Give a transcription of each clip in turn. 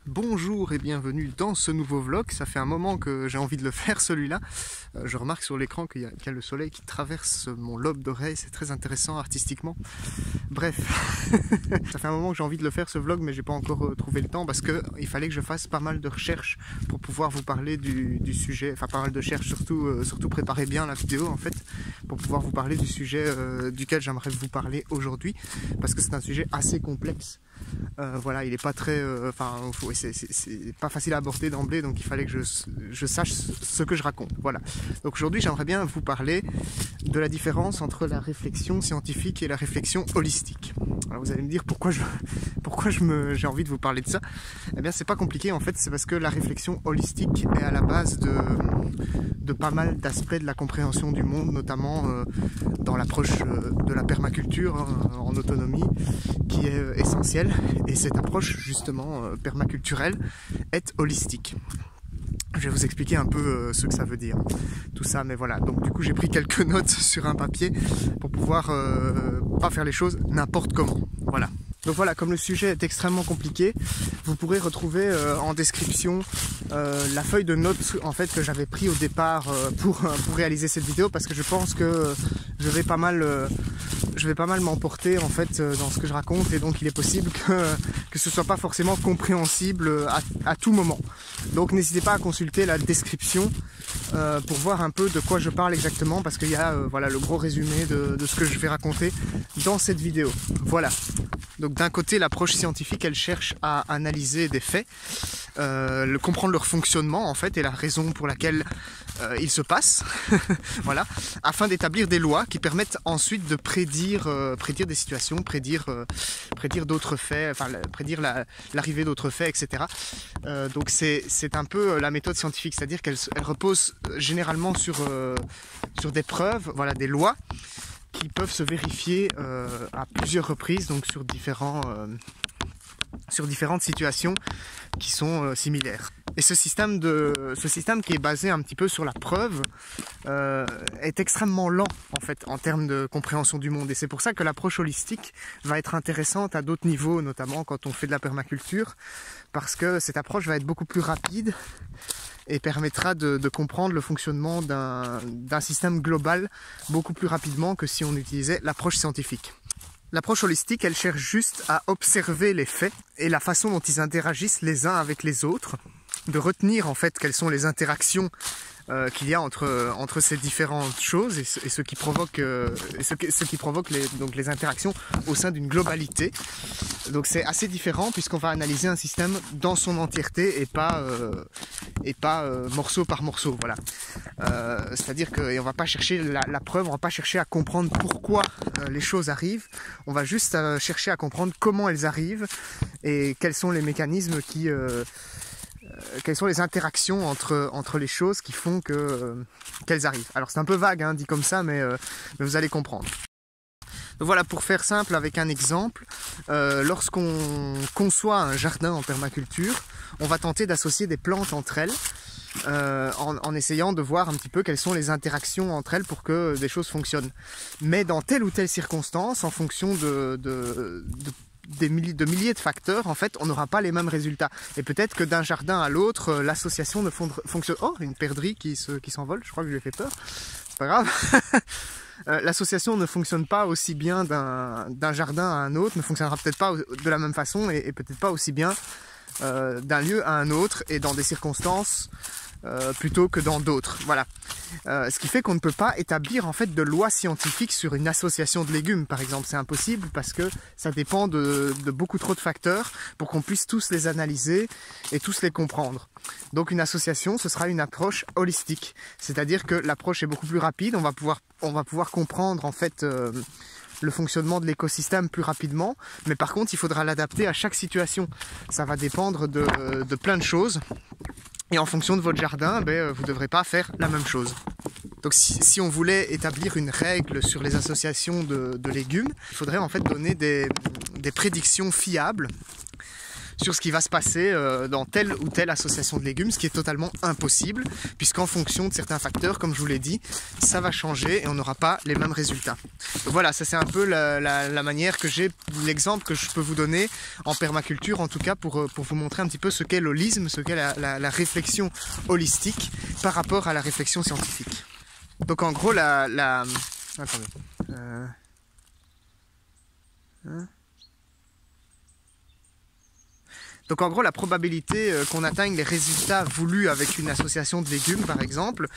Bonjour et bienvenue dans ce nouveau vlog. Ça fait un moment que j'ai envie de le faire celui-là. Je remarque sur l'écran qu'il y a le soleil qui traverse mon lobe d'oreille. C'est très intéressant artistiquement. Bref, ça fait un moment que j'ai envie de le faire ce vlog, mais j'ai pas encore trouvé le temps parce qu'il fallait que je fasse pas mal de recherches pour pouvoir vous parler du sujet. Enfin, pas mal de recherches, surtout préparer bien la vidéo en fait, pour pouvoir vous parler du sujet duquel j'aimerais vous parler aujourd'hui, parce que c'est un sujet assez complexe. Voilà, il est pas très, c'est pas facile à aborder d'emblée, donc il fallait que je sache ce que je raconte. Voilà. Donc aujourd'hui, j'aimerais bien vous parler de la différence entre la réflexion scientifique et la réflexion holistique. Alors vous allez me dire pourquoi j'ai envie de vous parler de ça. Eh bien, c'est pas compliqué en fait, c'est parce que la réflexion holistique est à la base de pas mal d'aspects de la compréhension du monde, notamment dans l'approche de la permaculture en autonomie, qui est essentielle. Et cette approche justement permaculturelle est holistique. Je vais vous expliquer un peu ce que ça veut dire, tout ça, mais voilà. Donc du coup j'ai pris quelques notes sur un papier pour pouvoir pas faire les choses n'importe comment. Voilà. Donc voilà, comme le sujet est extrêmement compliqué, vous pourrez retrouver en description la feuille de notes en fait que j'avais pris au départ pour réaliser cette vidéo, parce que je pense que je vais pas mal m'emporter en fait dans ce que je raconte, et donc il est possible que ce soit pas forcément compréhensible à tout moment. Donc n'hésitez pas à consulter la description pour voir un peu de quoi je parle exactement, parce qu'il y a voilà le gros résumé de ce que je vais raconter dans cette vidéo. Voilà. Donc d'un côté, l'approche scientifique, elle cherche à analyser des faits, comprendre leur fonctionnement en fait et la raison pour laquelle ils se passent, voilà, afin d'établir des lois qui permettent ensuite de prédire des situations, prédire d'autres faits, enfin prédire l'arrivée d'autres faits, etc. Donc c'est un peu la méthode scientifique, c'est-à-dire qu'elle repose généralement sur des preuves, voilà, des lois qui peuvent se vérifier à plusieurs reprises, donc sur différentes situations qui sont similaires. Et ce système qui est basé un petit peu sur la preuve est extrêmement lent en fait en termes de compréhension du monde, et c'est pour ça que l'approche holistique va être intéressante à d'autres niveaux, notamment quand on fait de la permaculture, parce que cette approche va être beaucoup plus rapide et permettra de comprendre le fonctionnement d'un système global beaucoup plus rapidement que si on utilisait l'approche scientifique. L'approche holistique, elle cherche juste à observer les faits et la façon dont ils interagissent les uns avec les autres, de retenir en fait quelles sont les interactions qu'il y a entre ces différentes choses et ce qui provoque les interactions au sein d'une globalité. Donc c'est assez différent, puisqu'on va analyser un système dans son entièreté et pas morceau par morceau. Voilà. C'est-à-dire qu'on va pas chercher la preuve, on va pas chercher à comprendre pourquoi les choses arrivent. On va juste chercher à comprendre comment elles arrivent et quels sont les mécanismes quelles sont les interactions entre les choses qui font qu'elles arrivent. Alors c'est un peu vague hein, dit comme ça, mais vous allez comprendre. Donc voilà, pour faire simple avec un exemple, lorsqu'on conçoit un jardin en permaculture, on va tenter d'associer des plantes entre elles, en essayant de voir un petit peu quelles sont les interactions entre elles pour que des choses fonctionnent. Mais dans telle ou telle circonstance, en fonction de milliers de facteurs, en fait, on n'aura pas les mêmes résultats. Et peut-être que d'un jardin à l'autre, l'association ne fonctionne... Oh, une perdrix qui s'envole, je crois que je lui ai fait peur. C'est pas grave. L'association ne fonctionne pas aussi bien d'un jardin à un autre, ne fonctionnera peut-être pas de la même façon et peut-être pas aussi bien d'un lieu à un autre et dans des circonstances plutôt que dans d'autres. Voilà. Ce qui fait qu'on ne peut pas établir en fait de loi scientifique sur une association de légumes, par exemple. C'est impossible parce que ça dépend de beaucoup trop de facteurs pour qu'on puisse tous les analyser et tous les comprendre. Donc une association, ce sera une approche holistique. C'est-à-dire que l'approche est beaucoup plus rapide, on va pouvoir comprendre en fait le fonctionnement de l'écosystème plus rapidement, mais par contre il faudra l'adapter à chaque situation. Ça va dépendre de plein de choses. Et en fonction de votre jardin, vous ne devrez pas faire la même chose. Donc si on voulait établir une règle sur les associations de légumes, il faudrait en fait donner des prédictions fiables sur ce qui va se passer dans telle ou telle association de légumes, ce qui est totalement impossible, puisqu'en fonction de certains facteurs, comme je vous l'ai dit, ça va changer et on n'aura pas les mêmes résultats. Donc voilà, ça c'est un peu la manière que j'ai, l'exemple que je peux vous donner en permaculture, en tout cas pour vous montrer un petit peu ce qu'est l'holisme, ce qu'est la réflexion holistique par rapport à la réflexion scientifique. Donc en gros, attendez. Donc en gros, la probabilité qu'on atteigne les résultats voulus avec une association de légumes, par exemple,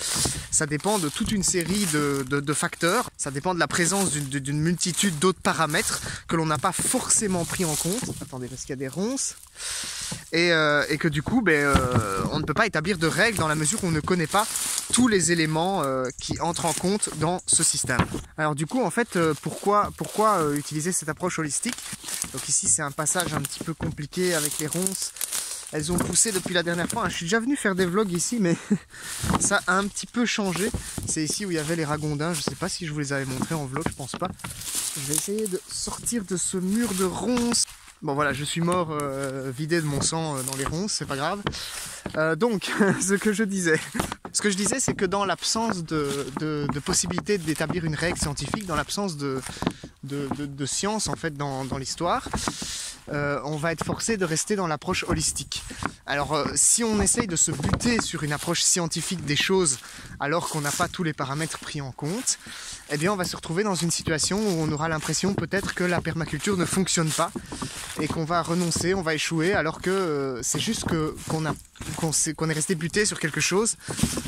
ça dépend de toute une série de facteurs. Ça dépend de la présence d'une multitude d'autres paramètres que l'on n'a pas forcément pris en compte. Attendez, parce qu'il y a des ronces. Et que du coup, on ne peut pas établir de règles dans la mesure où on ne connaît pas tous les éléments qui entrent en compte dans ce système. Alors du coup, en fait, pourquoi utiliser cette approche holistique? Donc ici, c'est un passage un petit peu compliqué avec les ronces. Elles ont poussé depuis la dernière fois. Je suis déjà venu faire des vlogs ici, mais ça a un petit peu changé. C'est ici où il y avait les ragondins. Je ne sais pas si je vous les avais montrés en vlog, je pense pas. Je vais essayer de sortir de ce mur de ronces. Bon voilà, je suis mort vidé de mon sang dans les ronces, c'est pas grave. Donc, ce que je disais, c'est que dans l'absence de possibilité d'établir une règle scientifique, dans l'absence de science en fait dans l'histoire, on va être forcé de rester dans l'approche holistique. Alors si on essaye de se buter sur une approche scientifique des choses alors qu'on n'a pas tous les paramètres pris en compte, eh bien on va se retrouver dans une situation où on aura l'impression peut-être que la permaculture ne fonctionne pas et qu'on va renoncer, on va échouer, alors que c'est juste qu'on est resté buté sur quelque chose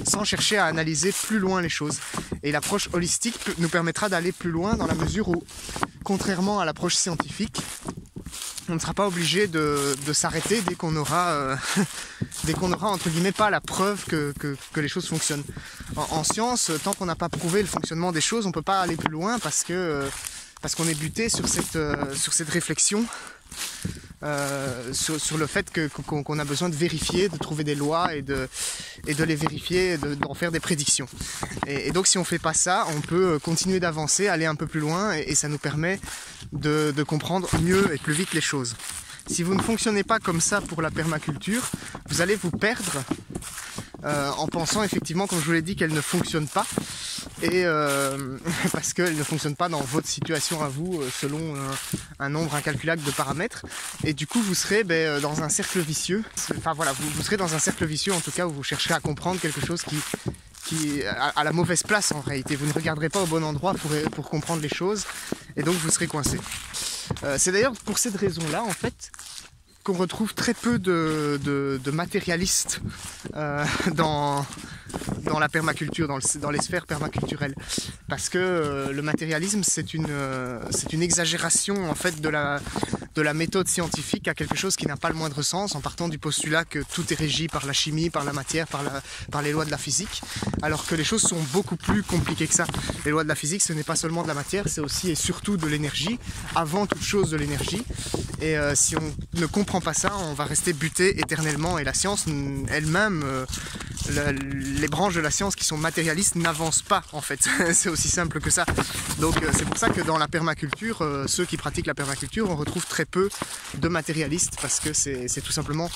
sans chercher à analyser plus loin les choses. Et l'approche holistique nous permettra d'aller plus loin dans la mesure où, contrairement à l'approche scientifique, on ne sera pas obligé de s'arrêter dès qu'on aura entre guillemets pas la preuve que les choses fonctionnent. En science, tant qu'on n'a pas prouvé le fonctionnement des choses, on ne peut pas aller plus loin parce qu'on est buté sur cette réflexion. Sur le fait qu'on a besoin de vérifier, de trouver des lois et de les vérifier, d'en faire des prédictions. Et donc si on fait pas ça, on peut continuer d'avancer, aller un peu plus loin et ça nous permet de comprendre mieux et plus vite les choses. Si vous ne fonctionnez pas comme ça pour la permaculture, vous allez vous perdre en pensant effectivement, comme je vous l'ai dit, qu'elle ne fonctionne pas. Et parce qu'elle ne fonctionne pas dans votre situation à vous selon un nombre incalculable de paramètres, et du coup vous serez dans un cercle vicieux. Enfin voilà, vous serez dans un cercle vicieux en tout cas où vous chercherez à comprendre quelque chose qui est à la mauvaise place en réalité. Vous ne regarderez pas au bon endroit pour comprendre les choses et donc vous serez coincé. C'est d'ailleurs pour cette raison-là en fait qu'on retrouve très peu de matérialistes dans la permaculture, dans les sphères permaculturelles, parce que le matérialisme c'est une exagération en fait de la méthode scientifique à quelque chose qui n'a pas le moindre sens, en partant du postulat que tout est régi par la chimie, par la matière, par les lois de la physique, alors que les choses sont beaucoup plus compliquées que ça. Les lois de la physique, ce n'est pas seulement de la matière, c'est aussi et surtout de l'énergie, avant toute chose de l'énergie. Et si on ne comprend pas ça, on va rester buté éternellement, et la science elle-même, les branches de la science qui sont matérialistes n'avancent pas en fait. C'est aussi simple que ça. Donc c'est pour ça que dans la permaculture, ceux qui pratiquent la permaculture, on retrouve très peu de matérialistes, parce que c'est tout simplement,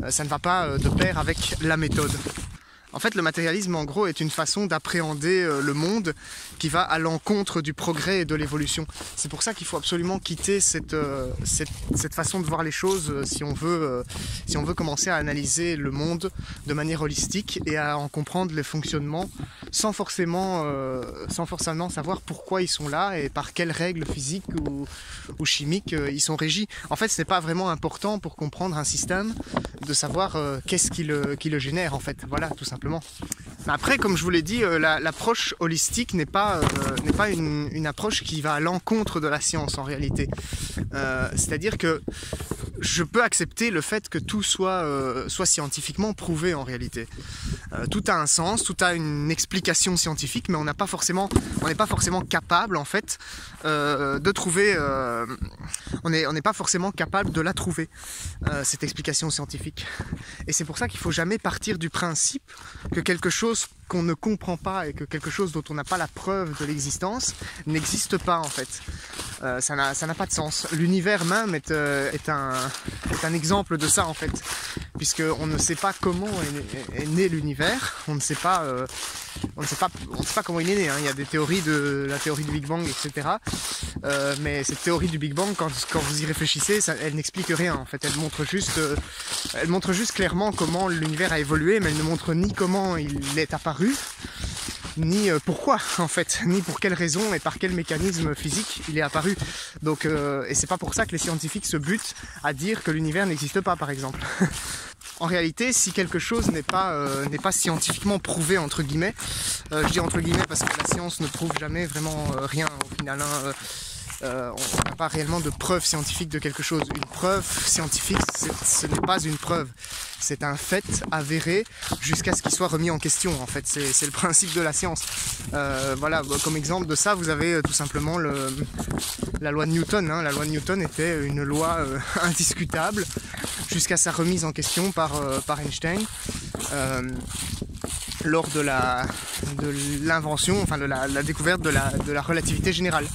ça ne va pas de pair avec la méthode. En fait, le matérialisme, en gros, est une façon d'appréhender le monde qui va à l'encontre du progrès et de l'évolution. C'est pour ça qu'il faut absolument quitter cette façon de voir les choses si on veut commencer à analyser le monde de manière holistique et à en comprendre les fonctionnements sans forcément savoir pourquoi ils sont là et par quelles règles physiques ou chimiques ils sont régis. En fait, ce n'est pas vraiment important pour comprendre un système de savoir qu'est-ce qui le génère, en fait. Voilà, tout simplement. Après, comme je vous l'ai dit, l'approche holistique n'est pas une approche qui va à l'encontre de la science en réalité. C'est-à-dire que je peux accepter le fait que tout soit scientifiquement prouvé en réalité. Tout a un sens, tout a une explication scientifique, mais on n'est pas forcément capable en fait de trouver. On n'est pas forcément capable de la trouver, cette explication scientifique. Et c'est pour ça qu'il ne faut jamais partir du principe que quelque chose qu'on ne comprend pas et que quelque chose dont on n'a pas la preuve de l'existence n'existe pas en fait. ça n'a pas de sens. L'univers même est un exemple de ça en fait, puisqu'on ne sait pas comment est né l'univers, on ne sait pas comment il est né, hein. Il y a des théories la théorie du Big Bang, etc. Mais cette théorie du Big Bang, quand vous y réfléchissez, elle n'explique rien en fait. Elle montre juste clairement comment l'univers a évolué, mais elle ne montre ni comment il est apparu, ni pourquoi en fait, ni pour quelle raison et par quel mécanisme physique il est apparu. Donc, et c'est pas pour ça que les scientifiques se butent à dire que l'univers n'existe pas, par exemple. En réalité, si quelque chose n'est pas scientifiquement prouvé, entre guillemets, je dis entre guillemets parce que la science ne prouve jamais vraiment rien au final, hein. On n'a pas réellement de preuve scientifique de quelque chose. Une preuve scientifique, ce n'est pas une preuve. C'est un fait avéré jusqu'à ce qu'il soit remis en question. En fait, c'est le principe de la science. Voilà, comme exemple de ça, vous avez tout simplement la loi de Newton, hein. La loi de Newton était une loi indiscutable jusqu'à sa remise en question par Einstein. Lors de l'invention, enfin de la découverte de la relativité générale.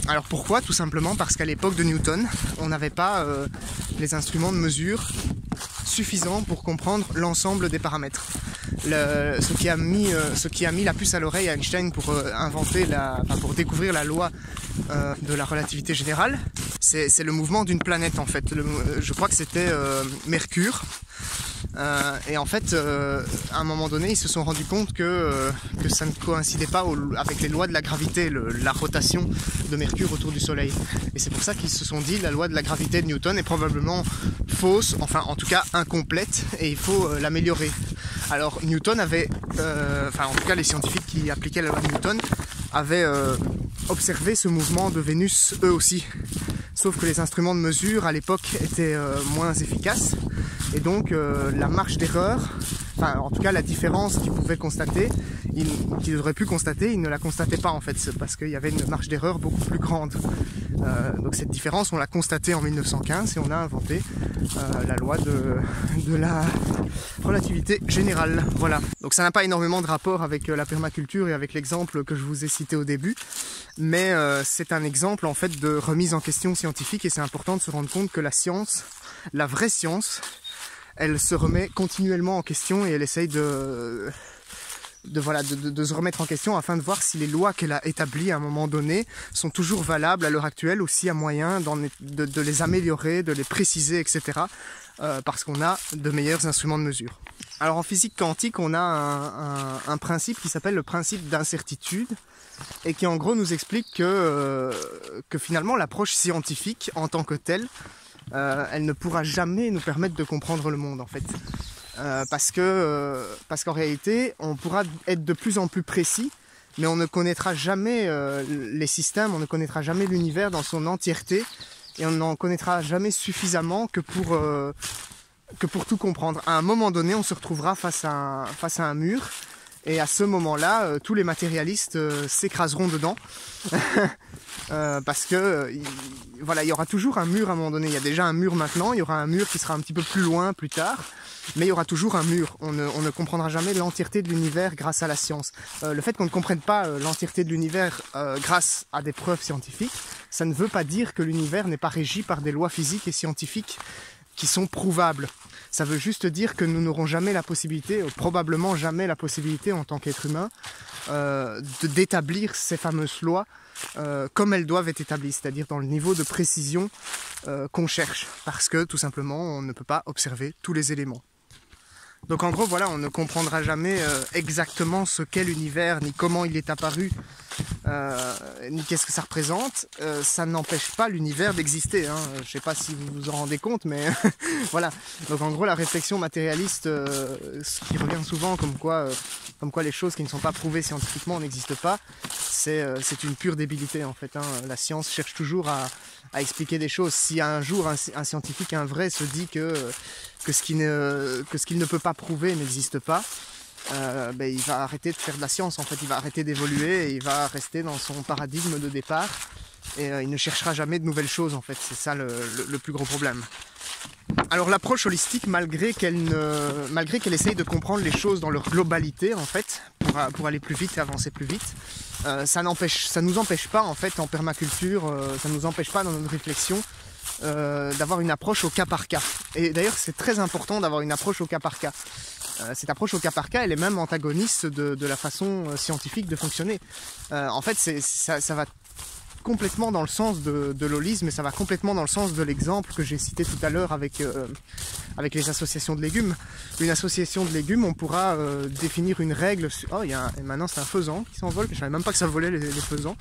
Alors pourquoi? Tout simplement parce qu'à l'époque de Newton, on n'avait pas les instruments de mesure suffisants pour comprendre l'ensemble des paramètres. Ce qui a mis la puce à l'oreille à Einstein pour pour découvrir la loi de la relativité générale, c'est le mouvement d'une planète en fait. Je crois que c'était Mercure. Et en fait, à un moment donné, ils se sont rendus compte que ça ne coïncidait pas avec les lois de la gravité, la rotation de Mercure autour du Soleil. Et c'est pour ça qu'ils se sont dit la loi de la gravité de Newton est probablement fausse, enfin en tout cas incomplète, et il faut l'améliorer. Alors Newton avait, en tout cas les scientifiques qui appliquaient la loi de Newton avaient observé ce mouvement de Vénus eux aussi. Sauf que les instruments de mesure à l'époque étaient moins efficaces. Et donc la marge d'erreur, enfin en tout cas la différence qu'ils pouvaient constater, qu'ils auraient pu constater, ils ne la constataient pas en fait, parce qu'il y avait une marge d'erreur beaucoup plus grande. Donc cette différence, on l'a constatée en 1915 et on a inventé la loi de la relativité générale. Voilà. Donc ça n'a pas énormément de rapport avec la permaculture et avec l'exemple que je vous ai cité au début, mais c'est un exemple en fait de remise en question scientifique, et c'est important de se rendre compte que la science, la vraie science, elle se remet continuellement en question et elle essaye de se remettre en question afin de voir si les lois qu'elle a établies à un moment donné sont toujours valables à l'heure actuelle, ou s'il y a moyen de les améliorer, de les préciser, etc. Parce qu'on a de meilleurs instruments de mesure. Alors en physique quantique, on a un principe qui s'appelle le principe d'incertitude, et qui en gros nous explique que finalement l'approche scientifique en tant que telle, elle ne pourra jamais nous permettre de comprendre le monde en fait. Parce qu'en réalité, on pourra être de plus en plus précis, mais on ne connaîtra jamais les systèmes, on ne connaîtra jamais l'univers dans son entièreté, et on n'en connaîtra jamais suffisamment que pour tout comprendre. À un moment donné, on se retrouvera face à un mur, et à ce moment-là, tous les matérialistes s'écraseront dedans. Parce que voilà, il y aura toujours un mur à un moment donné. Il y a déjà un mur maintenant, il y aura un mur qui sera un petit peu plus loin plus tard, mais il y aura toujours un mur. On ne comprendra jamais l'entièreté de l'univers grâce à la science. Le fait qu'on ne comprenne pas l'entièreté de l'univers grâce à des preuves scientifiques, ça ne veut pas dire que l'univers n'est pas régi par des lois physiques et scientifiques qui sont prouvables. Ça veut juste dire que nous n'aurons jamais la possibilité, probablement jamais la possibilité en tant qu'être humain, d'établir ces fameuses lois comme elles doivent être établies, c'est-à-dire dans le niveau de précision qu'on cherche, parce que tout simplement on ne peut pas observer tous les éléments. Donc en gros voilà, on ne comprendra jamais exactement ce qu'est l'univers, ni comment il est apparu, ni qu'est-ce que ça représente. Ça n'empêche pas l'univers d'exister, hein. Je ne sais pas si vous vous en rendez compte, mais voilà. Donc en gros la réflexion matérialiste, ce qui revient souvent comme quoi les choses qui ne sont pas prouvées scientifiquement n'existent pas, c'est une pure débilité en fait, hein. La science cherche toujours à expliquer des choses. Si un jour un scientifique, un vrai, se dit que ce qu'il ne peut pas prouver n'existe pas, il va arrêter de faire de la science en fait, il va arrêter d'évoluer et il va rester dans son paradigme de départ, et il ne cherchera jamais de nouvelles choses en fait, c'est ça le plus gros problème. Alors l'approche holistique, malgré qu'elle essaye de comprendre les choses dans leur globalité en fait, pour aller plus vite et avancer plus vite, ça nous empêche pas en fait en permaculture, ça nous empêche pas dans notre réflexion d'avoir une approche au cas par cas. Et d'ailleurs c'est très important d'avoir une approche au cas par cas. Cette approche au cas par cas, elle est même antagoniste de la façon scientifique de fonctionner. En fait, ça va complètement dans le sens de l'holisme, et ça va complètement dans le sens de l'exemple que j'ai cité tout à l'heure avec les associations de légumes. Une association de légumes, on pourra définir une règle. Oh, et maintenant c'est un faisan qui s'envole, je savais même pas que ça volait les faisans.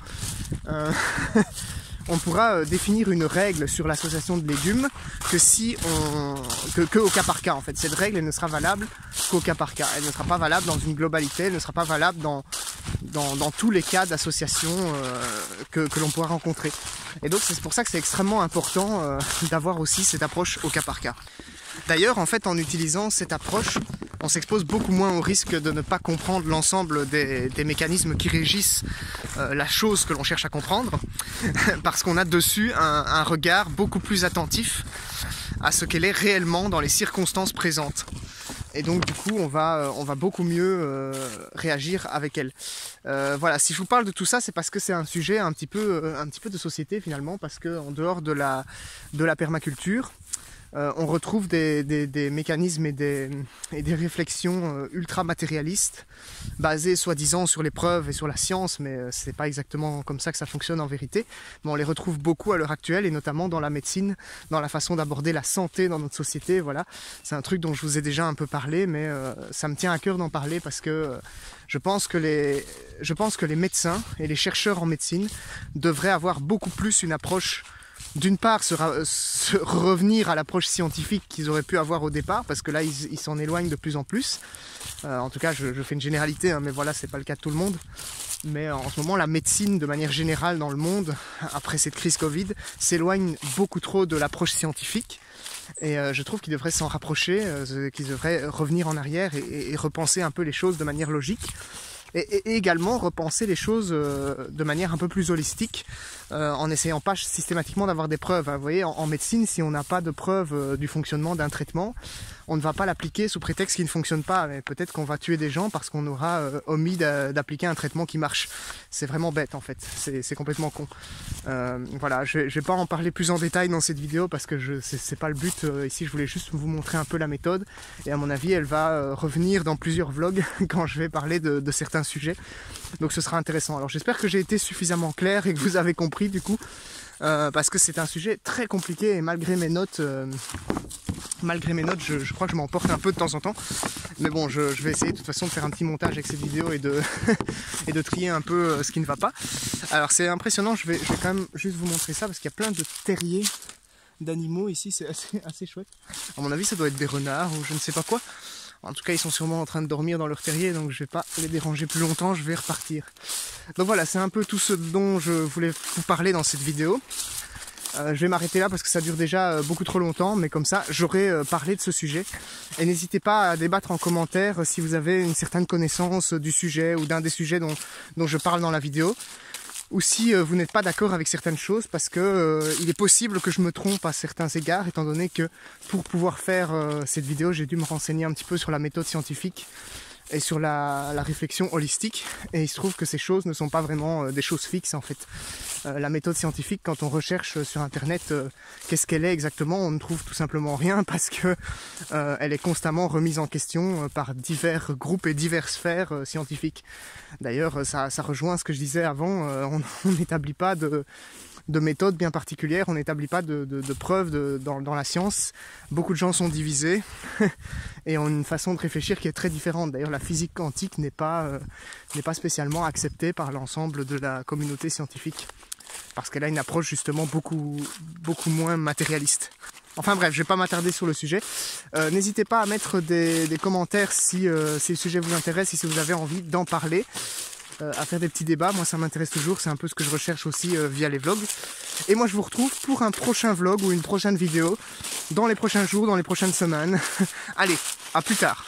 On pourra définir une règle sur l'association de légumes que au cas par cas en fait. Cette règle elle ne sera valable qu'au cas par cas. Elle ne sera pas valable dans une globalité, elle ne sera pas valable dans tous les cas d'association que l'on pourra rencontrer. Et donc c'est pour ça que c'est extrêmement important d'avoir aussi cette approche au cas par cas. D'ailleurs, en fait, en utilisant cette approche, on s'expose beaucoup moins au risque de ne pas comprendre l'ensemble des mécanismes qui régissent la chose que l'on cherche à comprendre, parce qu'on a dessus un regard beaucoup plus attentif à ce qu'elle est réellement dans les circonstances présentes. Et donc du coup on va beaucoup mieux réagir avec elle. Voilà, si je vous parle de tout ça, c'est parce que c'est un sujet un petit peu de société finalement, parce que en dehors de la permaculture, on retrouve des mécanismes et des réflexions ultra matérialistes, basées soi-disant sur les preuves et sur la science, mais c'est pas exactement comme ça que ça fonctionne en vérité. Mais on les retrouve beaucoup à l'heure actuelle, et notamment dans la médecine, dans la façon d'aborder la santé dans notre société. Voilà, c'est un truc dont je vous ai déjà un peu parlé, mais ça me tient à cœur d'en parler parce que je pense que les médecins et les chercheurs en médecine devraient avoir beaucoup plus une approche. D'une part, revenir à l'approche scientifique qu'ils auraient pu avoir au départ, parce que là, ils s'en éloignent de plus en plus. En tout cas, je fais une généralité, hein, mais voilà, c'est pas le cas de tout le monde. Mais en ce moment, la médecine, de manière générale dans le monde, après cette crise Covid, s'éloigne beaucoup trop de l'approche scientifique. Et je trouve qu'ils devraient s'en rapprocher, qu'ils devraient revenir en arrière et repenser un peu les choses de manière logique. Et également repenser les choses de manière un peu plus holistique, en n'essayant pas systématiquement d'avoir des preuves. Vous voyez, en médecine, si on n'a pas de preuves du fonctionnement d'un traitement, on ne va pas l'appliquer sous prétexte qu'il ne fonctionne pas. Mais peut-être qu'on va tuer des gens parce qu'on aura omis d'appliquer un traitement qui marche. C'est vraiment bête en fait, c'est complètement con. Voilà, je vais pas en parler plus en détail dans cette vidéo parce que c'est pas le but. Ici, je voulais juste vous montrer un peu la méthode. Et à mon avis, elle va revenir dans plusieurs vlogs quand je vais parler de certains sujets. Donc ce sera intéressant. Alors j'espère que j'ai été suffisamment clair et que vous avez compris du coup. Parce que c'est un sujet très compliqué et malgré mes notes, je crois que je m'emporte un peu de temps en temps. Mais bon, je vais essayer de toute façon de faire un petit montage avec cette vidéo et de trier un peu ce qui ne va pas. Alors c'est impressionnant, je vais quand même juste vous montrer ça parce qu'il y a plein de terriers d'animaux ici, c'est assez chouette. À mon avis ça doit être des renards ou je ne sais pas quoi. En tout cas, ils sont sûrement en train de dormir dans leur terrier, donc je vais pas les déranger plus longtemps, je vais repartir. Donc voilà, c'est un peu tout ce dont je voulais vous parler dans cette vidéo. Je vais m'arrêter là parce que ça dure déjà beaucoup trop longtemps, mais comme ça, j'aurai parlé de ce sujet. Et n'hésitez pas à débattre en commentaire si vous avez une certaine connaissance du sujet ou d'un des sujets dont je parle dans la vidéo. Ou si vous n'êtes pas d'accord avec certaines choses, parce que il est possible que je me trompe à certains égards, étant donné que pour pouvoir faire cette vidéo, j'ai dû me renseigner un petit peu sur la méthode scientifique et sur la réflexion holistique. Et il se trouve que ces choses ne sont pas vraiment des choses fixes en fait. La méthode scientifique, quand on recherche sur internet qu'est-ce qu'elle est exactement, on ne trouve tout simplement rien parce que elle est constamment remise en question par divers groupes et diverses sphères scientifiques. D'ailleurs, ça rejoint ce que je disais avant, on n'établit pas de méthode bien particulière, on n'établit pas de preuves dans la science. Beaucoup de gens sont divisés et ont une façon de réfléchir qui est très différente. D'ailleurs, la physique quantique n'est pas spécialement acceptée par l'ensemble de la communauté scientifique parce qu'elle a une approche justement beaucoup moins matérialiste. Enfin bref, je vais pas m'attarder sur le sujet. N'hésitez pas à mettre des commentaires si le sujet vous intéresse, si vous avez envie d'en parler. À faire des petits débats, moi ça m'intéresse toujours, c'est un peu ce que je recherche aussi via les vlogs. Et moi je vous retrouve pour un prochain vlog ou une prochaine vidéo dans les prochains jours, dans les prochaines semaines. Allez, à plus tard.